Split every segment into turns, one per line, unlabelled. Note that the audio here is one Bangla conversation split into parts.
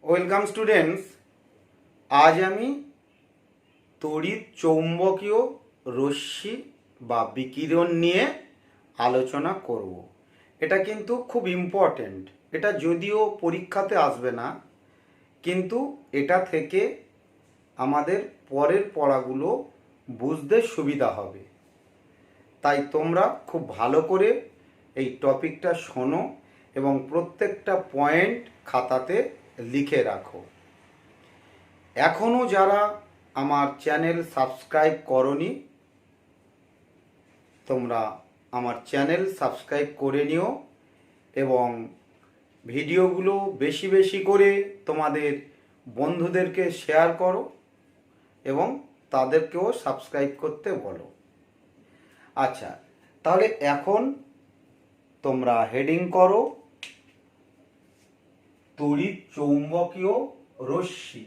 Welcome students. আজ আমি তড়িৎ চৌম্বকীয় রশ্মি বা বিকিরণ নিয়ে আলোচনা করব। এটা কিন্তু খুব ইম্পর্ট্যান্ট। এটা যদিও পরীক্ষাতে আসবে না, কিন্তু এটা থেকে আমাদের পরের পড়াগুলো বুঝতে সুবিধা হবে। তাই তোমরা খুব ভালো করে এই টপিকটা শোনো এবং প্রত্যেকটা পয়েন্ট খাতাতে লিখে রাখো। এখনও যারা আমার চ্যানেল সাবস্ক্রাইব করনি, তোমরা আমার চ্যানেল সাবস্ক্রাইব করে নিও এবং ভিডিওগুলো বেশি বেশি করে তোমাদের বন্ধুদেরকে শেয়ার করো এবং তাদেরকেও সাবস্ক্রাইব করতে বলো। আচ্ছা, তাহলে এখন তোমরা হেডিং করো তড়িৎ চৌম্বকীয় রশ্মি।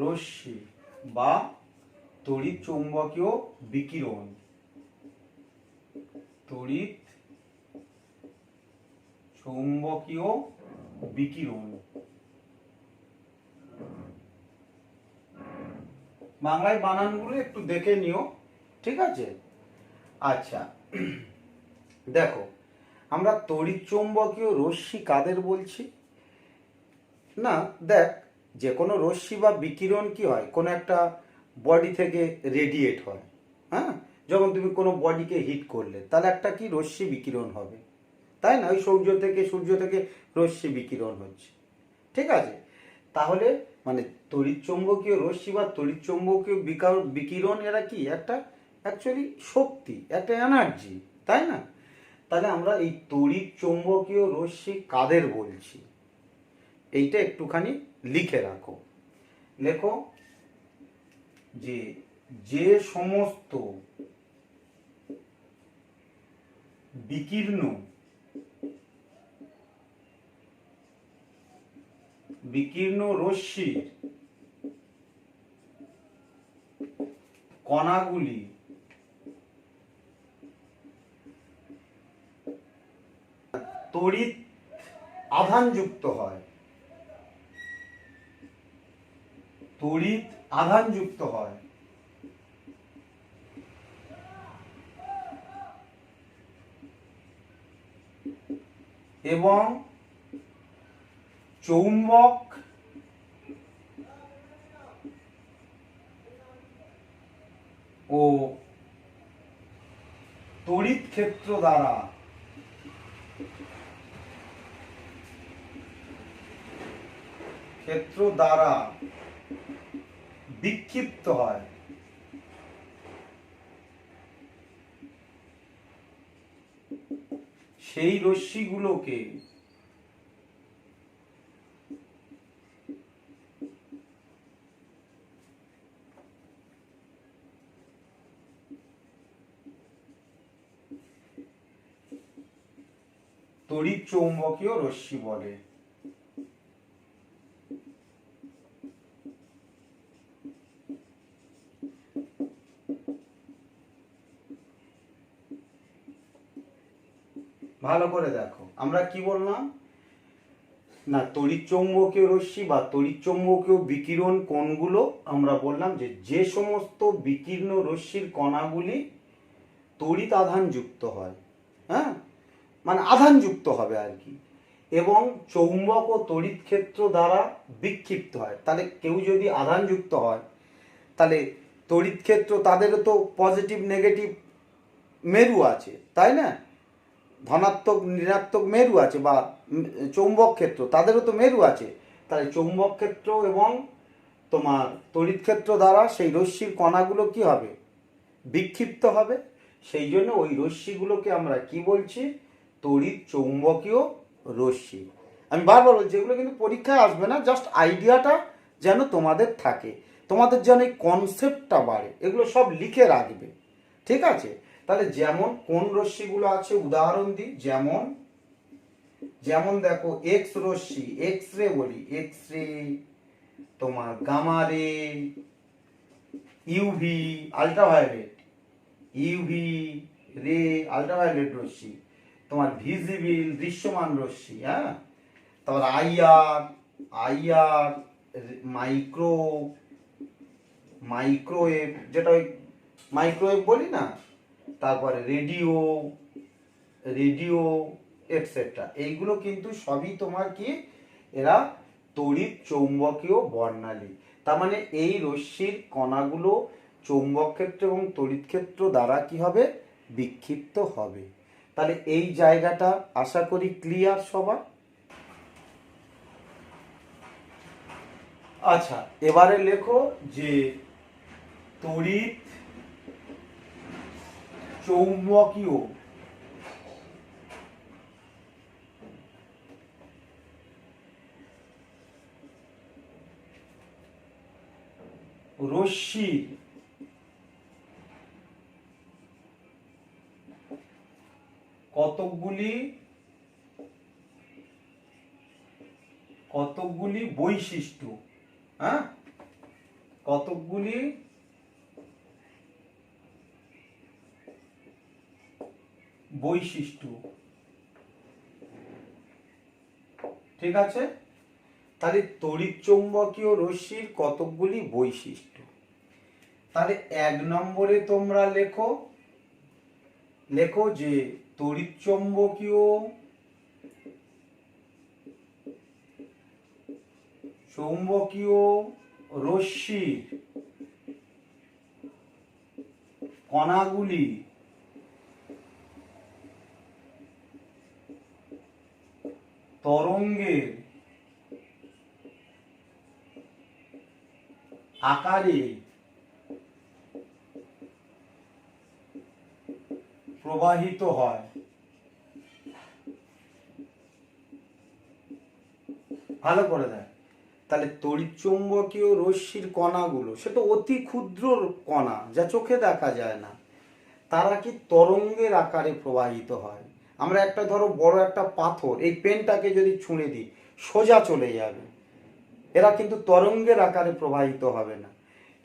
রশ্মি বা তড়িৎ চৌম্বকীয় বিকিরণ। তড়িৎ চৌম্বকীয় বিকিরণ বাংলায় বানানগুলো একটু দেখে নিও, ঠিক আছে? আচ্ছা, দেখো, আমরা তড়িৎ চৌম্বকীয় রশ্মি কাদের বলছি না? দেখ, যে কোনো রশ্মি বা বিকিরণ কি হয়, কোনো একটা বডি থেকে রেডিয়েট হয়। হ্যাঁ, যখন তুমি কোনো বডিকে হিট করলে তাহলে একটা কি রশ্মি বিকিরণ হবে, তাই না? ওই সূর্য থেকে রশ্মি বিকিরণ হচ্ছে, ঠিক আছে? তাহলে মানে তড়িৎ চৌম্বকীয় রশ্মি বা তড়িৎ চৌম্বকীয় বিকিরণ এরা কি একটা অ্যাকচুয়ালি শক্তি, একটা এনার্জি, তাই না? তাহলে আমরা এই তড়িৎ চৌম্বকীয় রশ্মি কাদের বলছি এইটা একটুখানি লিখে রাখো। লেখো যে যে সমস্ত বিকীর্ণ রশ্মির কণাগুলি তড়িৎ আধানযুক্ত হয়, তড়িৎ আধানযুক্ত হয় এবং চৌম্বক ও তড়িৎ ক্ষেত্র দ্বারা বিক্ষিপ্ত হয়। সেই রশ্মিগুলোকে তড়িৎ চৌম্বকীয় রশ্মি বলে। ভালো করে দেখো, আমরা কি বললাম না, তড়িৎ চৌম্বকীয় রশ্মি বা তড়িৎ চৌম্বকীয় বিকিরণ কোনগুলো? আমরা বললাম যে যে সমস্ত বিকীর্ণ রশ্মির কণাগুলি তড়িৎ আধানযুক্ত হয়, হ্যাঁ, মানে আধানযুক্ত হবে আর কি, এবং চৌম্বক ও তড়িৎ ক্ষেত্র দ্বারা বিক্ষিপ্ত হয়। তাহলে কেউ যদি আধানযুক্ত হয় তাহলে তড়িৎ ক্ষেত্র, তাদেরও তো পজিটিভ নেগেটিভ মেরু আছে, তাই না? ধনাত্মক ঋণাত্মক মেরু আছে, বা চৌম্বক ক্ষেত্র তাদেরও তো মেরু আছে। তাহলে চৌম্বক ক্ষেত্র এবং তোমার তড়িৎ ক্ষেত্র দ্বারা সেই রশ্মির কণাগুলো কি হবে? বিক্ষিপ্ত হবে। সেই জন্য ওই রশ্মিগুলোকে আমরা কি বলছি? তড়িৎ চৌম্বকীয় রশ্মি। আমি বারবার বলছি, এগুলো কিন্তু পরীক্ষায় আসবে না, জাস্ট আইডিয়াটা যেন তোমাদের থাকে, তোমাদের যেন এই কনসেপ্টটা বাড়ে, এগুলো সব লিখে রাখবে, ঠিক আছে? তাহলে যেমন কোন রশ্মিগুলো আছে উদাহরণ দিই, যেমন যেমন দেখো এক্স রশ্মি, এক্স রে বলি, এক্স রে, তোমার গামা রে, ইউভি আলট্রাভায়োলেট, ইউভি রে আলট্রাভায়োলেট রশ্মি, তোমার ভিজিবল দৃশ্যমান রশ্মি, হ্যাঁ, তারপর আইআর, আইআর, মাইক্রো, মাইক্রোওয়েভ, যেটা ওই মাইক্রোওয়েভ বলি না, তারপরে রেডিও, রেডিও এটসেট্রা, এইগুলো কিন্তু সবই তোমার কি, এরা তড়িৎ চৌম্বকীয় বর্ণালী। তার মানে এই রশ্মির কণাগুলো চৌম্বক ক্ষেত্র এবং তড়িৎ ক্ষেত্র দ্বারা কি হবে, বিক্ষিপ্ত হবে। তাহলে এই জায়গাটা আশা করি ক্লিয়ার সবার। আচ্ছা, এবারে লেখো যে তড়িৎ চৌম্বকীয় রশ্মির কতকগুলি বৈশিষ্ট্য, হ্যাঁ, কতকগুলি বৈশিষ্ট্য, ঠিক আছে। তাহলে তড়িৎ চৌম্বকীয় রশ্মির কতকগুলি বৈশিষ্ট্য, তাহলে 1 নম্বরে তোমরা লেখো, লেখো যে তড়িৎ চৌম্বকীয় রশ্মির কণাগুলি তরঙ্গের আকারে প্রবাহিত হয়। ভালো করে দেখ, তাহলে তড়িৎচুম্বকীয় রশ্মির কণাগুলো, সেটা অতি ক্ষুদ্র কণা যা চোখে দেখা যায় না, তারা কি তরঙ্গের আকারে প্রবাহিত হয়। আমরা একটা ধরো বড় একটা পাথর, এই পেনটাকে যদি ছুঁড়ে দিই সোজা চলে যাবে, এরা কিন্তু তরঙ্গের আকারে প্রবাহিত হবে না।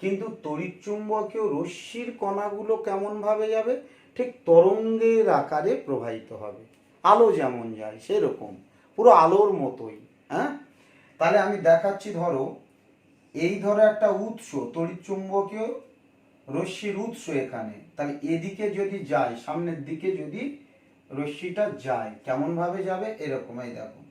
কিন্তু তড়িৎচুম্বকীয় রশ্মির কণাগুলো কেমন ভাবে যাবে, ঠিক তরঙ্গের আকারে প্রবাহিত হবে, আলো যেমন যায় সেরকম, পুরো আলোর মতোই, হ্যাঁ। তাহলে আমি দেখাচ্ছি, ধরো এই ধরো একটা উৎস, তড়িৎচুম্বকীয় রশ্মির উৎস এখানে, তাহলে এদিকে যদি যায়, সামনের দিকে যদি রশ্মিটা যায়, কেমন ভাবে যাবে, এরকম, এই দেখো,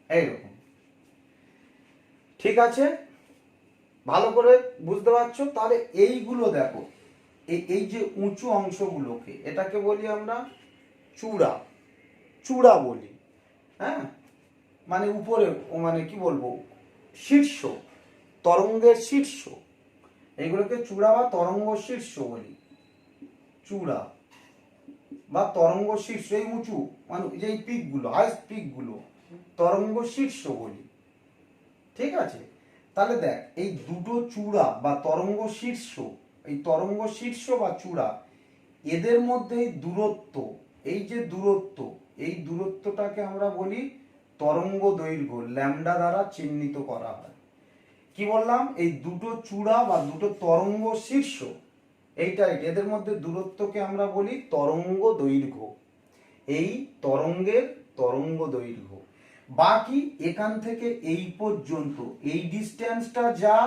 এইরকম, ঠিক আছে, ভালো করে বুঝতে পারছো। তাহলে এইগুলো দেখো, এই যে উঁচু অংশগুলোকে, এটাকে বলি আমরা চূড়া, চূড়া বলি, হ্যাঁ, মানে উপরে, মানে কি বলবো, শীর্ষ, তরঙ্গের শীর্ষ, এইগুলোকে চূড়া বা তরঙ্গ শীর্ষ বলি, চূড়া বা তরঙ্গ শীর্ষ, এই উঁচু মানে যে পিকগুলো, হাইস্ট পিকগুলো তরঙ্গ শীর্ষ বলি, ঠিক আছে। তাহলে দেখ, এই দুটো চূড়া বা তরঙ্গ শীর্ষ, এই তরঙ্গ শীর্ষ বা চূড়া, এদের মধ্যে এই দূরত্ব, এই যে দূরত্ব, এই দূরত্বটাকে আমরা বলি তরঙ্গ দৈর্ঘ্য, ল্যামডা দ্বারা চিহ্নিত করা হয়। কি বললাম, এই দুটো চূড়া বা দুটো তরঙ্গ শীর্ষ, এইটাই, এদের মধ্যে দূরত্বকে আমরা বলি তরঙ্গ দৈর্ঘ্য, এই তরঙ্গের তরঙ্গ দৈর্ঘ্য। বাকি এখান থেকে এই পর্যন্ত এই ডিস্টেন্সটা যা,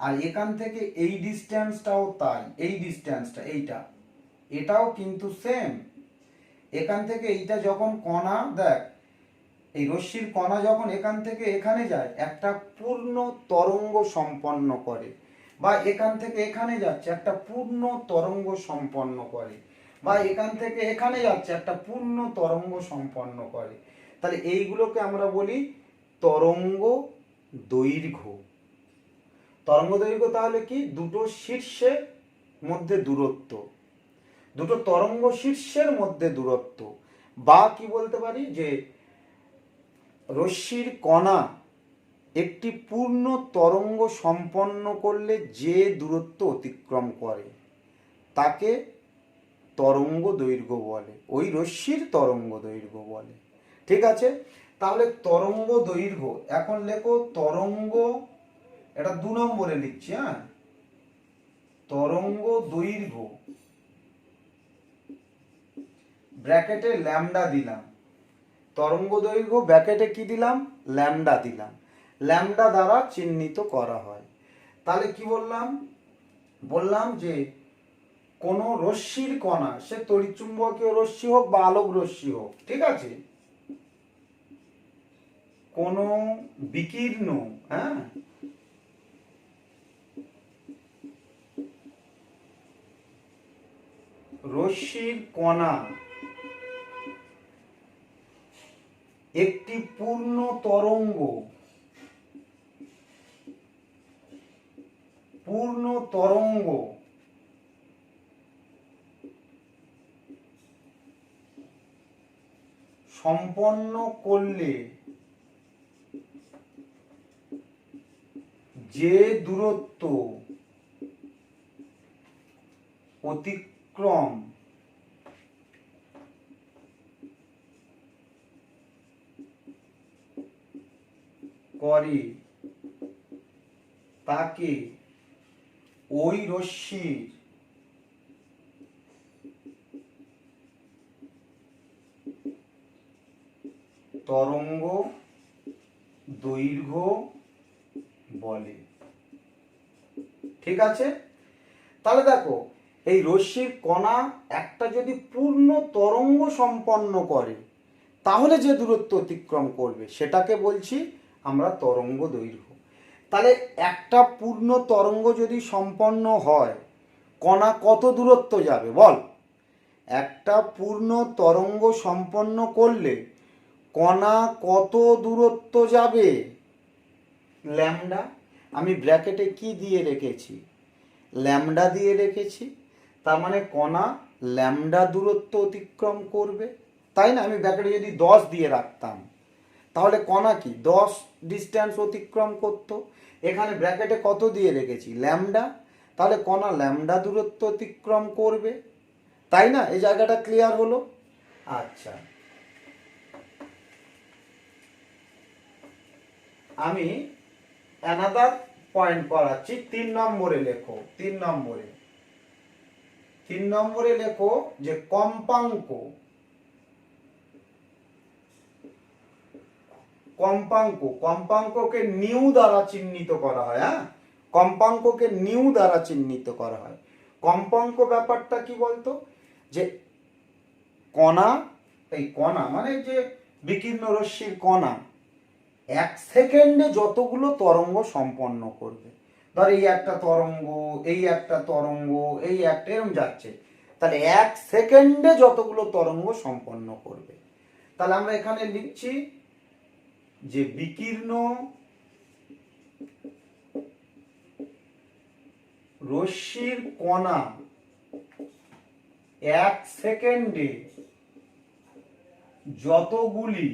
আর এখান থেকে এই ডিস্টেন্সটাও তাই, এই ডিস্টেন্সটা, এইটা, এটাও কিন্তু সেম। এখান থেকে এইটা যখন কণা, দেখ এই রশ্মির কণা যখন এখান থেকে এখানে যায়, একটা পূর্ণ তরঙ্গ সম্পন্ন করে, বা এখান থেকে এখানে যাচ্ছে একটা পূর্ণ তরঙ্গ সম্পন্ন করে, বা এখান থেকে এখানে যাচ্ছে একটা পূর্ণ তরঙ্গ সম্পন্ন করে। তাহলে এইগুলোকে আমরা বলি তরঙ্গ দৈর্ঘ্য। তরঙ্গ দৈর্ঘ্য তাহলে কি, দুটো শীর্ষের মধ্যে দূরত্ব, দুটো তরঙ্গ শীর্ষের মধ্যে দূরত্ব, বা কি বলতে পারি যে রশ্মির কণা একটি পূর্ণ তরঙ্গ সম্পন্ন করলে যে দূরত্ব অতিক্রম করে তাকে তরঙ্গ দৈর্ঘ্য বলে, ওই রশ্মির তরঙ্গ দৈর্ঘ্য বলে। ঠিক আছে, তাহলে তরঙ্গ দৈর্ঘ্য এখন লেখো তরঙ্গ, এটা 2 নম্বরে লিখছি। হ্যাঁ, তরঙ্গ দৈর্ঘ্য ব্র্যাকেটে ল্যামডা দিলাম, তরঙ্গ দৈর্ঘ্য ব্র্যাকেটে কি দিলাম, ল্যামডা দিলাম, ল্যামডা দ্বারা চিহ্নিত করা হয়। তাহলে কি বললাম, বললাম যে কোনো রশ্মির কণা, সে তড়িৎচুম্বকীয় রশ্মি হোক বা আলোক রশ্মি হোক, ঠিক আছে, কোনো বিকীর্ণ, হ্যাঁ, রশ্মির কণা একটি পূর্ণ তরঙ্গ সম্পন্ন করলে যে দূরত্ব অতিক্রম করে তাকে ওই রশ্মির তরঙ্গ দৈর্ঘ্য বলে। ঠিক আছে, তাহলে দেখো এই রশ্মির কণা একটা যদি পূর্ণ তরঙ্গ সম্পন্ন করে তাহলে যে দূরত্ব অতিক্রম করবে সেটাকে বলছি আমরা তরঙ্গ দৈর্ঘ্য। তাহলে একটা পূর্ণ তরঙ্গ যদি সম্পন্ন হয় কণা কত দূরত্ব যাবে বল, একটা পূর্ণ তরঙ্গ সম্পন্ন করলে কণা কত দূরত্ব যাবে, ল্যামডা। আমি ব্র্যাকেটে কি দিয়ে রেখেছি, ল্যামডা দিয়ে রেখেছি, তার মানে কণা ল্যামডা দূরত্ব অতিক্রম করবে, তাই না। আমি ব্র্যাকেটে যদি 10 দিয়ে রাখতাম তাহলে কণা কি 10 ডিস্টেন্স অতিক্রম করতো, এখানে ব্র্যাকেটে কত দিয়ে রেখেছি, ল্যামডা, তাহলে কণা ল্যামডা দূরত্ব অতিক্রম করবে, তাই না। এই জায়গাটা ক্লিয়ার হলো। আচ্ছা, আমি অ্যানাদার পয়েন্ট করাচ্ছি, 3 নম্বরে লেখো, 3 নম্বরে লেখো যে কম্পাঙ্ককে নিউ দ্বারা চিহ্নিত করা হয়। হ্যাঁ, কম্পাঙ্ককে নিউ দ্বারা চিহ্নিত করা হয়। কম্পাঙ্ক ব্যাপারটা কি বলতো, যে কণা, এই কণা মানে যে বিকীর্ণ রশ্মির কণা 1 সেকেন্ডে যতগুলো তরঙ্গ সম্পন্ন করবে, ধর এই একটা তরঙ্গ, এই একটা তরঙ্গ, এই একটা, এরকম যাচ্ছে, তাহলে 1 সেকেন্ডে যতগুলো তরঙ্গ সম্পন্ন করবে। তাহলে আমরা এখানে লিখছি যে বিকীর্ণ রশ্মির কণা 1 সেকেন্ডে যতগুলি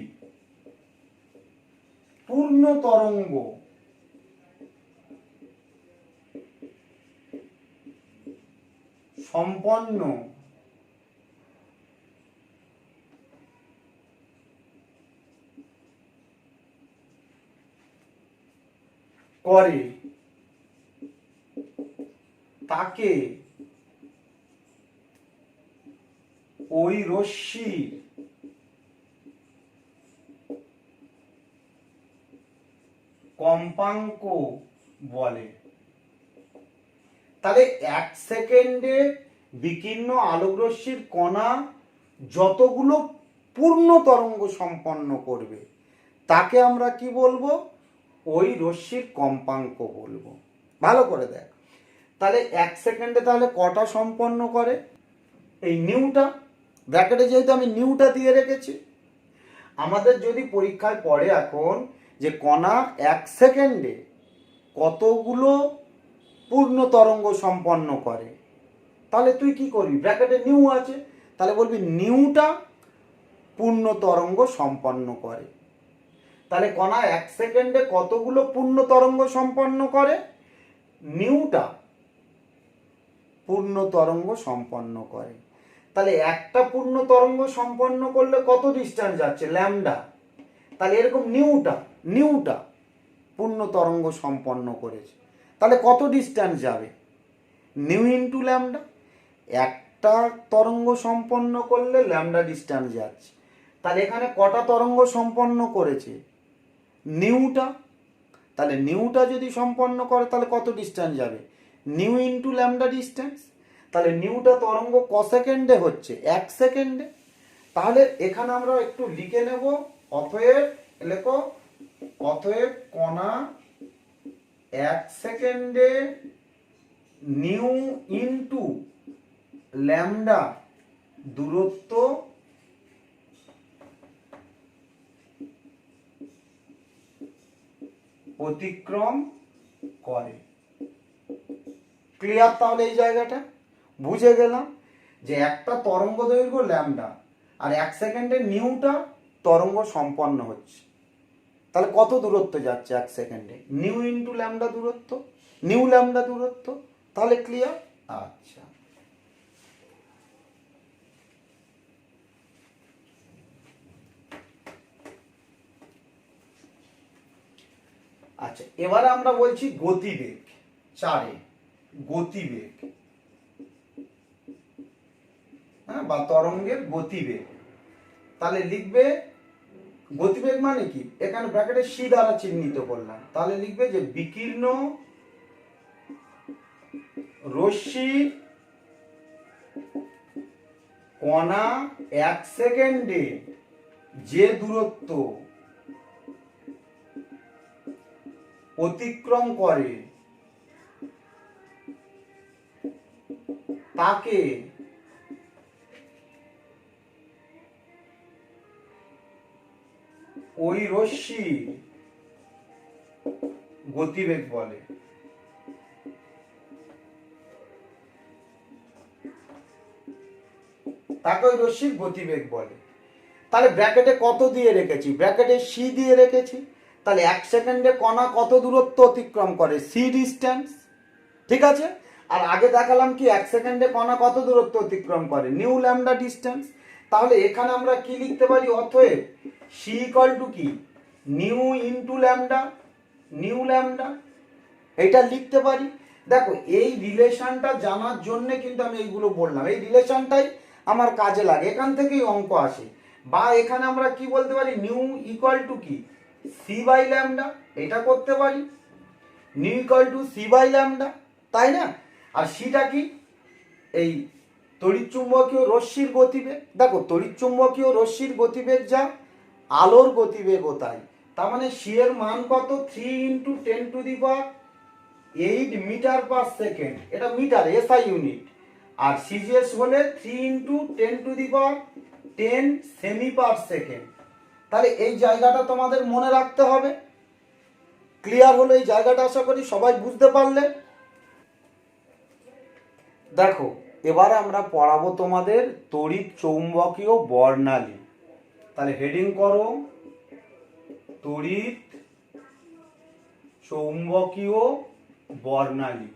পূর্ণ তরঙ্গ সম্পন্ন করে তাকে ওই রশ্মির কম্পাঙ্ক বলে। তাহলে 1 সেকেন্ডে বিকীর্ণ আলোকরশ্মির কণা যতগুলো পূর্ণ তরঙ্গ সম্পন্ন করবে তাকে আমরা কি বলবো, ওই রশ্মির কম্পাঙ্ক বলবো। ভালো করে দেখ, তাহলে 1 সেকেন্ডে তাহলে কটা সম্পন্ন করে, এই নিউটা, ব্র্যাকেটে যেহেতু আমি নিউটা দিয়ে রেখেছি। আমাদের যদি পরীক্ষায় পড়ে এখন যে কণা 1 সেকেন্ডে কতগুলো পূর্ণ তরঙ্গ সম্পন্ন করে, তাহলে তুই কি করবি, ব্র্যাকেটে নিউ আছে, তাহলে বলবি নিউটা পূর্ণ তরঙ্গ সম্পন্ন করে। তাহলে কণা 1 সেকেন্ডে কতগুলো পূর্ণ তরঙ্গ সম্পন্ন করে? নিউটা পূর্ণ তরঙ্গ সম্পন্ন করে। তাহলে একটা পূর্ণ তরঙ্গ সম্পন্ন করলে কত ডিস্টেন্স যাচ্ছে? ল্যামডা। তাহলে এরকম নিউটা পূর্ণ তরঙ্গ সম্পন্ন করেছে, তাহলে কত ডিস্টেন্স যাবে? New into lambda. একটা তরঙ্গ সম্পন্ন করলে ল্যামডা ডিস্টেন্স যাচ্ছে, তাহলে এখানে কটা তরঙ্গ সম্পন্ন করেছে? নিউটা। তাহলে নিউটা যদি সম্পন্ন করে তাহলে কত ডিস্টেন্স যাবে? New into lambda distance. তাহলে নিউটা তরঙ্গ ক সেকেন্ডে হচ্ছে? 1 সেকেন্ডে। তাহলে এখানে আমরা একটু লিখে নেব, অতএব কণা 1 সেকেন্ডে নিউ ইন্টু ল্যামডা দূরত্ব অতিক্রম করে। ক্লিয়ার? তাহলে এই জায়গাটা বুঝে গেলাম যে একটা তরঙ্গ দৈর্ঘ্য ল্যামডা আর 1 সেকেন্ডে নিউটা তরঙ্গ সম্পন্ন হচ্ছে, তাহলে কত দূরত্ব যাচ্ছে 1 সেকেন্ডে? নিউ ইন্টু ল্যামডা দূরত্ব, নিউ ল্যামডা দূরত্ব। তাহলে ক্লিয়ার? আচ্ছা, আচ্ছা এবারে আমরা বলছি গতিবেগ। 4 গতিবেগ, হ্যাঁ, বা তরঙ্গের গতিবেগ। তাহলে লিখবে গতিবেগ মানে কি? এখানে ব্র্যাকেটে সি দ্বারা চিহ্নিত করলাম। তাহলে লিখবে যে বিকীর্ণ রশ্মি কণা 1 সেকেন্ডে যে দূরত্ব অতিক্রম করে তাকে ওই রশ্মি গতিবেগ বলে। তাকে ওই রশ্মির গতিবেগ বলে। তাহলে ব্র্যাকেটে কত দিয়ে রেখেছি? ব্র্যাকেটে সি দিয়ে রেখেছি। তাহলে 1 সেকেন্ডে কণা কত দূরত্ব অতিক্রম করে? C distance. ঠিক আছে? আর আগে দেখালাম কি 1 সেকেন্ডে কণা কত দূরত্ব অতিক্রম করে? New lambda distance. তাহলে এখানে আমরা কি লিখতে পারি? অতএব সি ইকুয়াল টু কি? New into lambda, new lambda, এটা লিখতে পারি। দেখো এই রিলেশনটা জানার জন্য কিন্তু আমি এইগুলো বললাম, এই রিলেশনটাই আমার কাজে লাগে, এখান থেকেই অঙ্ক আসে। বা এখানে আমরা কি বলতে পারি? নিউ ইকুয়াল টু কি? সি বাই ল্যামডা, এটা করতে পারি। Nu equal to C by lambda, তাই না? আর সিটা কি? এই তড়িৎচুম্বকীয় রশ্মির গতিবেগ। দেখো তড়িৎচুম্বকীয় রশ্মির গতিবেগ যা, আলোর গতিবেগও তাই। তার মানে সি এর মান কত? 3 ইন্টু 10⁸ মিটার পার সেকেন্ড। এটা মিটার, এসআই ইউনিট। আর সিজিএস হলে 3 ইন্টু 10⁻10 সেমি পার সেকেন্ড। তাহলে এই জায়গাটা তোমাদের মনে রাখতে হবে। ক্লিয়ার হলো এই জায়গাটা? আশা করি সবাই বুঝতে পারলে। দেখো এবারে আমরা পড়াবো তোমাদের তড়িৎ চৌম্বকীয় বর্ণালী। তাহলে হেডিং করো তড়িৎ চৌম্বকীয় বর্ণালী।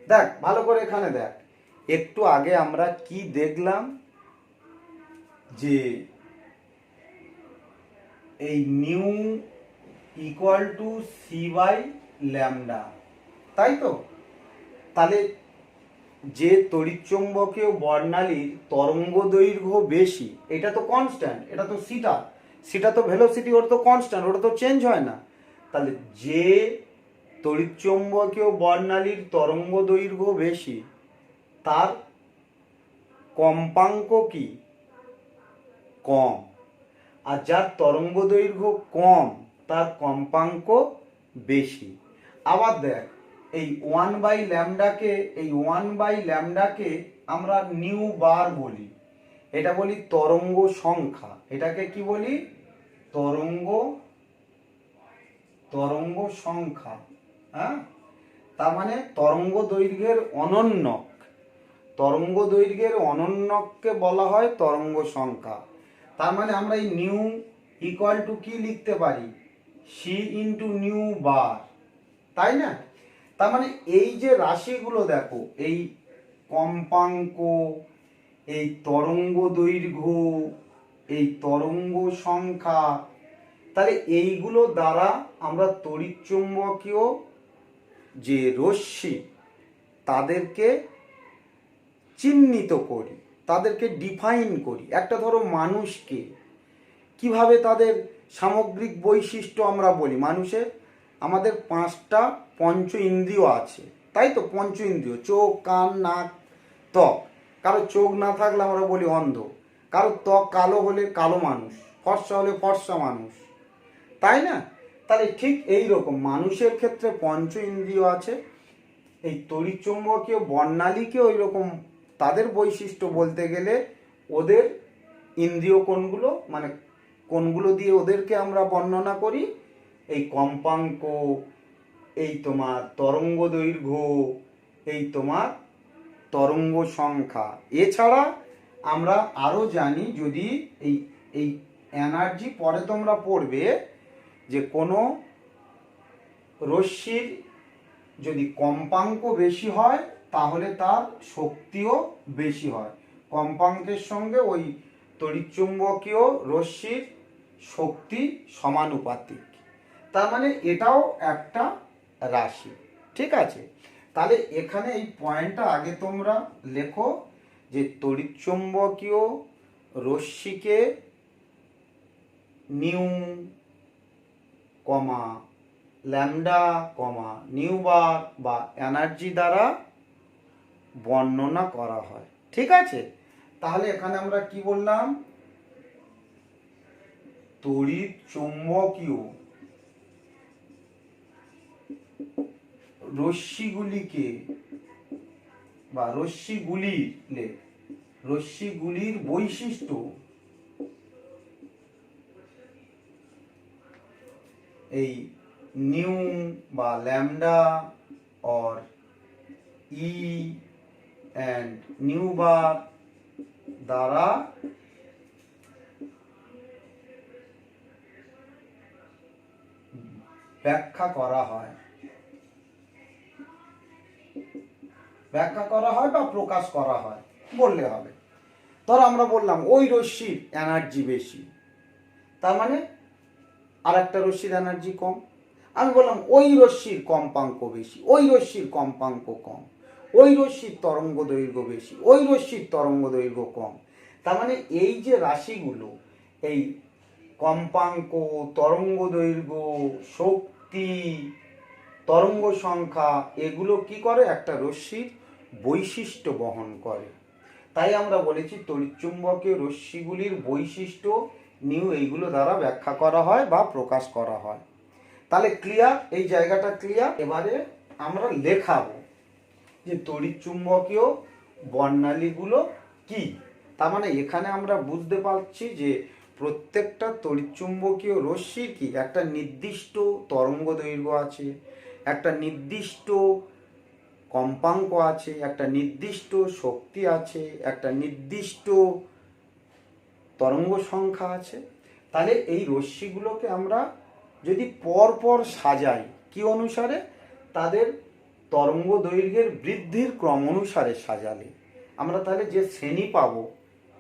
দেখ ভালো করে এখানে দেখ, একটু আগে আমরা কি দেখলাম? যে এই nu equal to C by lambda, তাই তো? তাহলে যে তড়িৎচুম্বকীয় বর্ণালীর তরঙ্গ দৈর্ঘ্য বেশি, এটা তো কনস্ট্যান্ট, এটা তো সিটা তো ভেলোসিটি, ওটা তো কনস্ট্যান্ট, ওটা তো চেঞ্জ হয় না। তাহলে যে তড়িৎচুম্বকীয় বর্ণালীর তরঙ্গ দৈর্ঘ্য বেশি তার কম্পাঙ্ক কি? কম। আর যার তরঙ্গ দৈর্ঘ্য কম তার কম্পাঙ্ক বেশি। আবার দেখ এই 1/λ-কে আমরা নিউ বার বলি, এটা বলি তরঙ্গ সংখ্যা। এটাকে কি বলি? তরঙ্গ সংখ্যা। হ্যাঁ, তার মানে তরঙ্গ দৈর্ঘ্যের অনন্যক, তরঙ্গ দৈর্ঘ্যের অনন্যককে বলা হয় তরঙ্গ সংখ্যা। তার মানে আমরা এই নিউ ইকুয়াল টু কি লিখতে পারি, সি ইন্টু নিউ বার, তাই না? তার মানে এই যে রাশিগুলো দেখো, এই কম্পাঙ্ক, এই তরঙ্গ দৈর্ঘ্য, এই তরঙ্গ সংখ্যা, তাহলে এইগুলো দ্বারা আমরা তড়িৎচুম্বকীয় যে রশ্মি তাদেরকে চিহ্নিত করি, তাদেরকে ডিফাইন করি। একটা ধরো মানুষকে কিভাবে তাদের সামগ্রিক বৈশিষ্ট্য আমরা বলি, মানুষের আমাদের 5টা পঞ্চ ইন্দ্রিয় আছে, তাই তো? পঞ্চ ইন্দ্রিয়, চোখ, কান, নাক, ত্বক। কারো চোখ না থাকলে আমরা বলি অন্ধ, কারো ত্বক কালো হলে কালো মানুষ, ফর্সা হলে ফর্সা মানুষ, তাই না? তাহলে ঠিক এই রকম মানুষের ক্ষেত্রে পঞ্চ ইন্দ্রিয় আছে, এই তড়িৎচুম্বকীয় বর্ণালীকে ওই রকম তাদের বৈশিষ্ট্য বলতে গেলে ওদের ইন্দ্রিয় কোনগুলো, মানে কোনগুলো দিয়ে ওদেরকে আমরা বর্ণনা করি, এই কম্পাঙ্ক, এই তোমার তরঙ্গ দৈর্ঘ্য, এই তোমার তরঙ্গ সংখ্যা। এছাড়া আমরা আরও জানি, যদি এই এই এনার্জি পরে তোমরা পড়বে, যে কোনো রশ্মির যদি কম্পাঙ্ক বেশি হয় তাহলে তার শক্তিও বেশি হয়। কম্পাঙ্কের সঙ্গে ওই তড়িৎচুম্বকীয় রশ্মির শক্তি সমানুপাতিক। তার মানে এটাও একটা রাশি, ঠিক আছে? তাহলে এখানে এই পয়েন্টটা আগে তোমরা লেখো, যে তড়িৎচুম্বকীয় রশ্মিকে নিউ কমা ল্যামডা কমা নিউ বার বা এনার্জি দ্বারা বর্ণনা করা হয়, ঠিক আছে? তাহলে এখানে আমরা কি বললাম, তড়িৎ চুম্বকীয় রশ্মিগুলিকে বা রশ্মিগুলির বৈশিষ্ট্য এই নিউ বা lambda or e and nu bar দ্বারা ব্যাখ্যা করা হয় বা প্রকাশ করা হয় বললে হবে। ধর আমরা বললাম ওই রশ্মির এনার্জি বেশি, তার মানে আর একটা রশ্মির এনার্জি কম। আমি বললাম ওই রশ্মির কম্পাঙ্ক বেশি, ওই রশ্মির কম্পাঙ্ক কম, ওই রশ্মির তরঙ্গ দৈর্ঘ্য বেশি, ওই রশ্মির তরঙ্গ দৈর্ঘ্য কম। তার মানে এই যে রাশিগুলো, এই কম্পাঙ্ক, তরঙ্গ দৈর্ঘ্য, শক্তি, তরঙ্গ সংখ্যা, এগুলো কি করে, একটা রশ্মির বৈশিষ্ট্য বহন করে। তাই আমরা বলেছি তড়িৎচুম্বকীয় রশ্মিগুলির বৈশিষ্ট্য নিউ এইগুলো দ্বারা ব্যাখ্যা করা হয় বা প্রকাশ করা হয়। তাহলে ক্লিয়ার, এই জায়গাটা ক্লিয়ার। এবারে আমরা লেখাবো যে তড়িৎচুম্বকীয় বর্ণালীগুলো কি। তার মানে এখানে আমরা বুঝতে পারছি যে প্রত্যেকটা তড়িৎচুম্বকীয় রশ্মির কি একটা নির্দিষ্ট তরঙ্গ দৈর্ঘ্য আছে, একটা নির্দিষ্ট কম্পাঙ্ক আছে, একটা নির্দিষ্ট শক্তি আছে, একটা নির্দিষ্ট তরঙ্গ সংখ্যা আছে। তাহলে এই রশ্মিগুলোকে আমরা যদি পরপর সাজাই কি অনুসারে, তাদের তরঙ্গ দৈর্ঘ্যের বৃদ্ধির ক্রম অনুসারে সাজালে আমরা তাহলে যে শ্রেণী পাবো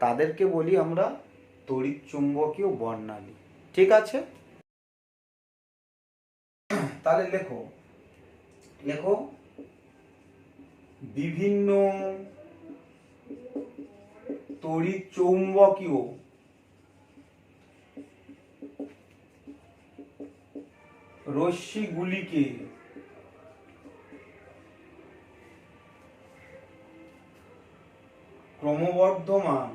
তাদেরকে বলি আমরা তড়িৎচুম্বকীয় বর্ণালী, ঠিক আছে? তাহলে লেখো লেখো বিভিন্ন তড়িৎচুম্বকীয় রশ্মিগুলিকে ক্রমবর্ধমান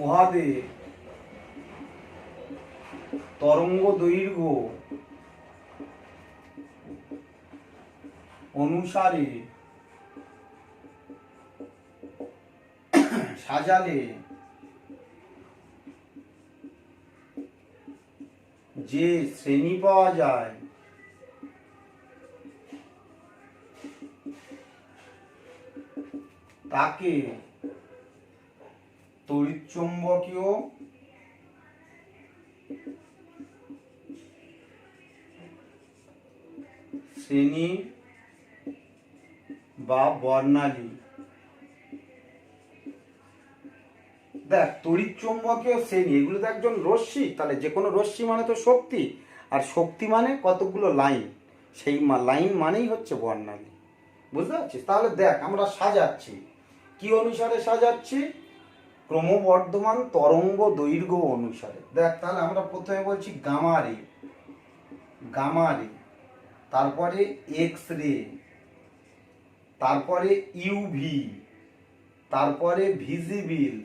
উহাদের তরঙ্গ দৈর্ঘ্য অনুসারে সাজালে যে শ্রেণী পাওয়া যায় তাকে তড়িৎচুম্বকীয় শ্রেণী বা বর্ণালী। দেখ তড়িৎচুম্বকীয় শ্রেণী এগুলো তো একজন রশ্মি, তাহলে যে কোনো রশ্মি মানে তো শক্তি, আর শক্তি মানে কতগুলো লাইন, সেই লাইন মানেই হচ্ছে বর্ণালী। বুঝতে পারছিস? তাহলে দেখ আমরা সাজাচ্ছি, কি অনুসারে সাজাচ্ছি? ক্রমবর্ধমান তরঙ্গ দৈর্ঘ্য অনুসারে। দেখ তাহলে আমরা প্রথমে বলছি গামা রে, গামা রে, তারপরে এক্স রে, তারপরে ইউভি, তারপরে ভিজিবিল,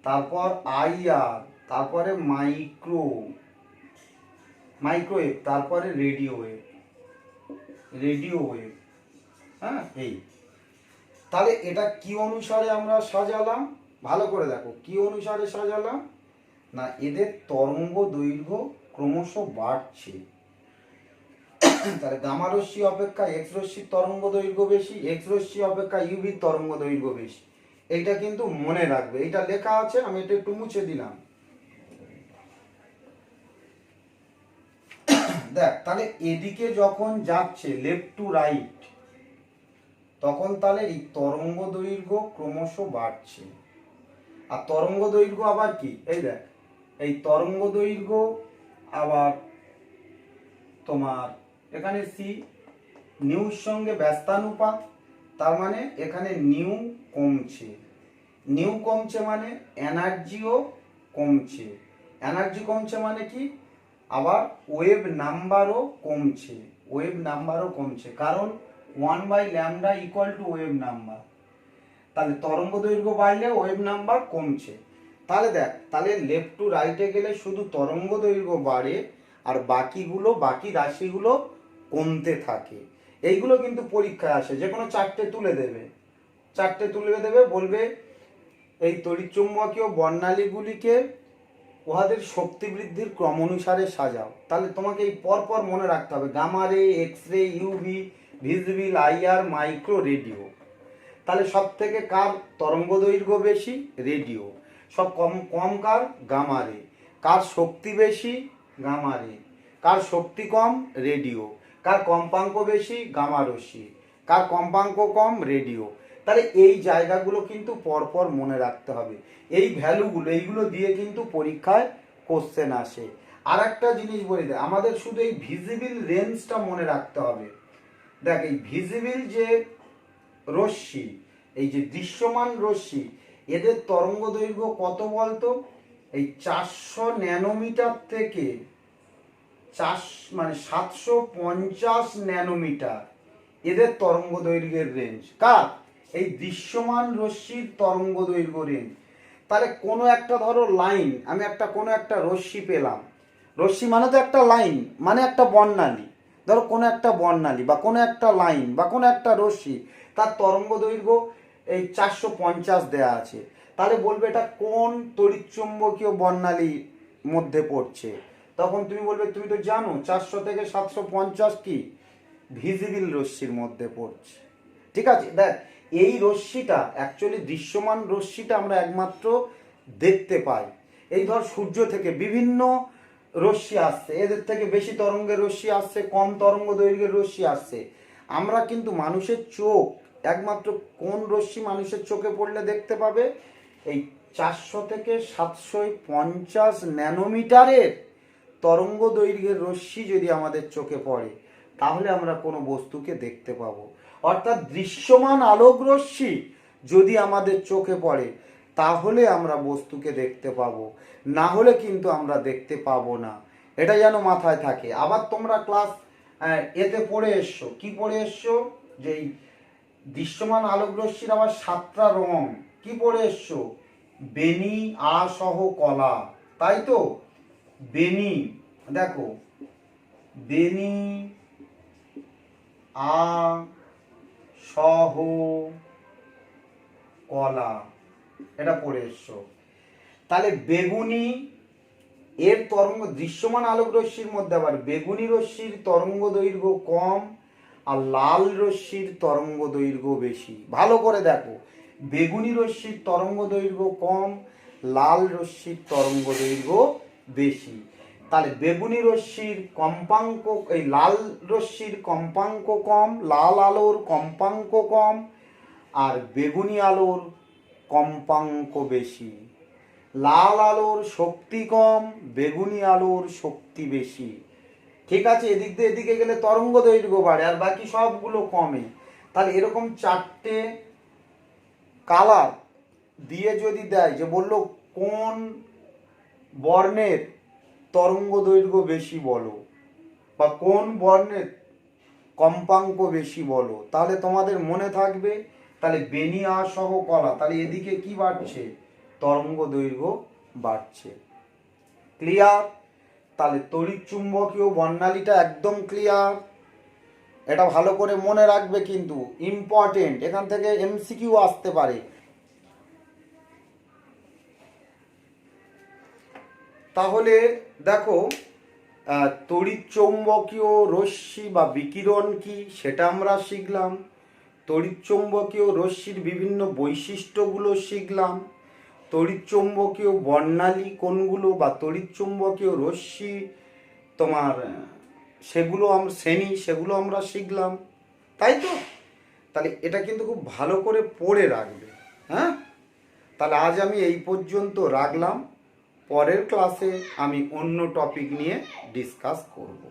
তারপর আইআর, তারপরে মাইক্রোওয়েভ, তারপরে রেডিও ওয়েভ। হ্যাঁ, এই তাহলে এটা কি অনুসারে আমরা সাজালাম? ভালো করে দেখো, কি অনুসারে সাজালাম না, এদের তরঙ্গ দৈর্ঘ্য ক্রমশ বাড়ছে। তাহলে গামা রশ্মি অপেক্ষা এক্স রশ্মির তরঙ্গ দৈর্ঘ্য বেশি, এক্স রশ্মি অপেক্ষা ইউভির তরঙ্গ দৈর্ঘ্য বেশি। এইটা কিন্তু মনে রাখবে, এটা লেখা আছে, আমি এটা একটু মুছে দিলাম। দেখ তাহলে এদিকে যখন যাচ্ছে লেফট টু রাইট, তখন তাহলে এই তরঙ্গ দৈর্ঘ্য ক্রমশ বাড়ছে। আর তরঙ্গ দৈর্ঘ্য আবার কি, এই দেখ এই তরঙ্গ দৈর্ঘ্য আবার তোমার এখানে সি, নিউর সঙ্গে ব্যস্তানুপাত, তার মানে এখানে নিউ কমছে মানে এনার্জিও কমছে। এনার্জি কমছে মানে কি, আবার ওয়েভ নাম্বারও কমছে, কারণ 1/λ = ওয়েভ নাম্বার। তাহলে তরঙ্গ দৈর্ঘ্য বাড়লে ওয়েভ নাম্বার কমছে। তাহলে দেখ, তাহলে লেফট টু রাইটে গেলে শুধু তরঙ্গ দৈর্ঘ্য বাড়ে আর বাকি রাশিগুলো কমতে থাকে। এইগুলো কিন্তু পরীক্ষায় আসে, যে কোনো চারটে তুলে দেবে, বলবে এই তড়িৎচুম্বকীয় বর্ণালীগুলিকে উহাদের শক্তি বৃদ্ধির ক্রম অনুসারে সাজাও। তাহলে তোমাকে এই পরপর মনে রাখতে হবে, gamma ray, X ray, UV, visible, IR, micro, radio. তাহলে সব থেকে কার তরঙ্গ দৈর্ঘ্য বেশি? রেডিও। সব কম কার? গামা রে। কার শক্তি বেশি? গামা রে। কার শক্তি কম? রেডিও। কার কম্পাঙ্ক বেশি? গামা রশ্মি। কার কম্পাঙ্ক কম? রেডিও। তাহলে এই জায়গাগুলো কিন্তু পরপর মনে রাখতে হবে, এই ভ্যালুগুলো, এইগুলো দিয়ে কিন্তু পরীক্ষায় কোশ্চেন আসে। আর একটা জিনিস বলে দেয়, আমাদের শুধু এই ভিজিবিল রেঞ্জটা মনে রাখতে হবে। দেখ এই ভিজিবিল যে রশ্মি, এই যে দৃশ্যমান রশ্মি, এদের তরঙ্গ দৈর্ঘ্য কত বলতো? এই 400 ন্যানোমিটার থেকে 750 ন্যানোমিটার এদের তরঙ্গ দৈর্ঘ্যের রেঞ্জ। কার? এই দৃশ্যমান রশ্মির তরঙ্গ দৈর্ঘ্য রেঞ্জ। তাহলে কোনো একটা ধরো লাইন, আমি কোনো একটা রশ্মি পেলাম, রশ্মি মানে তো একটা লাইন, মানে একটা বর্ণালী। ধরো কোনো একটা বর্ণালী বা কোনো একটা লাইন বা কোনো একটা রশ্মি, তার তরঙ্গ দৈর্ঘ্য এই 450 দেয়া আছে। তাহলে বলবে এটা কোন তড়িৎচুম্বকীয় বর্ণালীর মধ্যে পড়ছে? তখন তুমি বলবে তুমি তো জানো 400 থেকে 750 কি ভিজিবিল রশ্মির মধ্যে পড়ছে। ঠিক আছে, দেখ এই রশ্মিটা অ্যাকচুয়ালি দৃশ্যমান রশ্মিটা আমরা একমাত্র দেখতে পাই। এই ধর সূর্য থেকে বিভিন্ন রশ্মি আসছে, এদের থেকে বেশি তরঙ্গের রশ্মি আসছে, কম তরঙ্গ দৈর্ঘ্যের রশ্মি আসছে। আমরা কিন্তু মানুষের চোখ, একমাত্র কোন রশ্মি মানুষের চোখে পড়লে দেখতে পাবে? এই 400 থেকে 750 ন্যানোমিটারের তরঙ্গ দৈর্ঘ্যের রশ্মি যদি আমাদের চোখে পড়ে, তাহলে আমরা কোনো বস্তুকে দেখতে পাবো। অর্থাৎ দৃশ্যমান আলোক রশ্মি যদি আমাদের চোখে পড়ে, তাহলে আমরা বস্তুকে দেখতে পাবো, না হলে কিন্তু আমরা দেখতে পাবো না। এটা যেন মাথায় থাকে। আবার তোমরা ক্লাস এতে পড়ে এসছো, কি পড়ে এসছো? যে দৃশ্যমান আলোক রশ্মির আবার 7টা রং কি পড়ে এসছো? বেনি, আ সহ, কলা, তাই তো? বেনি, দেখো বেনি, আ সহ, কলা, এটা পড়ে এসছো। তাহলে বেগুনি এর তরঙ্গ, দৃশ্যমান আলোক রশ্মির মধ্যে আবার বেগুনি রশ্মির তরঙ্গ দৈর্ঘ্য কম আর লাল রশ্মির তরঙ্গ দৈর্ঘ্য বেশি। ভালো করে দেখো, বেগুনি রশ্মির তরঙ্গ দৈর্ঘ্য কম, লাল রশ্মির তরঙ্গ দৈর্ঘ্য বেশি। তাহলে বেগুনি রশ্মির কম্পাঙ্ক, এই লাল রশ্মির কম্পাঙ্ক কম, লাল আলোর কম্পাঙ্ক কম, আর বেগুনি আলোর কম্পাঙ্ক বেশি। লাল আলোর শক্তি কম, বেগুনি আলোর শক্তি বেশি। ঠিক আছে, এদিক দিয়ে এদিকে গেলে তরঙ্গ দৈর্ঘ্য বাড়ে আর বাকি সবগুলো কমে। তাহলে এরকম চারটে কালার দিয়ে যদি দেয়, যে বললো কোন বর্ণের তরঙ্গ দৈর্ঘ্য বেশি বলো, বা কোন বর্ণের কম্পাঙ্ক বেশি বলো, তাহলে তোমাদের মনে থাকবে তাহলে বেনি আ সহ কলা, তাহলে এদিকে কি বাড়ছে, তরঙ্গ দৈর্ঘ্য বাড়ছে। ক্লিয়ার? তাহলে তড়িৎ চুম্বকীয় বর্ণালীটা একদম ক্লিয়ার। এটা ভালো করে মনে রাখবে, কিন্তু ইম্পর্টেন্ট, এখান থেকে এমসিকিউ আসতে পারে। তাহলে দেখো, তড়িৎ চৌম্বকীয় রশ্মি বা বিকিরণ কি সেটা আমরা শিখলাম, তড়িৎ চৌম্বকীয় রশ্মির বিভিন্ন বৈশিষ্ট্যগুলো শিখলাম, তড়িৎ চৌম্বকীয় বর্ণালী কোনগুলো বা তড়িৎ চৌম্বকীয় রশ্মি তোমার সেগুলো শ্রেণী সেগুলো আমরা শিখলাম, তাই তো? তাহলে এটা কিন্তু খুব ভালো করে পড়ে রাখবে। হ্যাঁ, তাহলে আজ আমি এই পর্যন্ত রাখলাম। পরের ক্লাসে আমি অন্য টপিক নিয়ে ডিসকাস করব।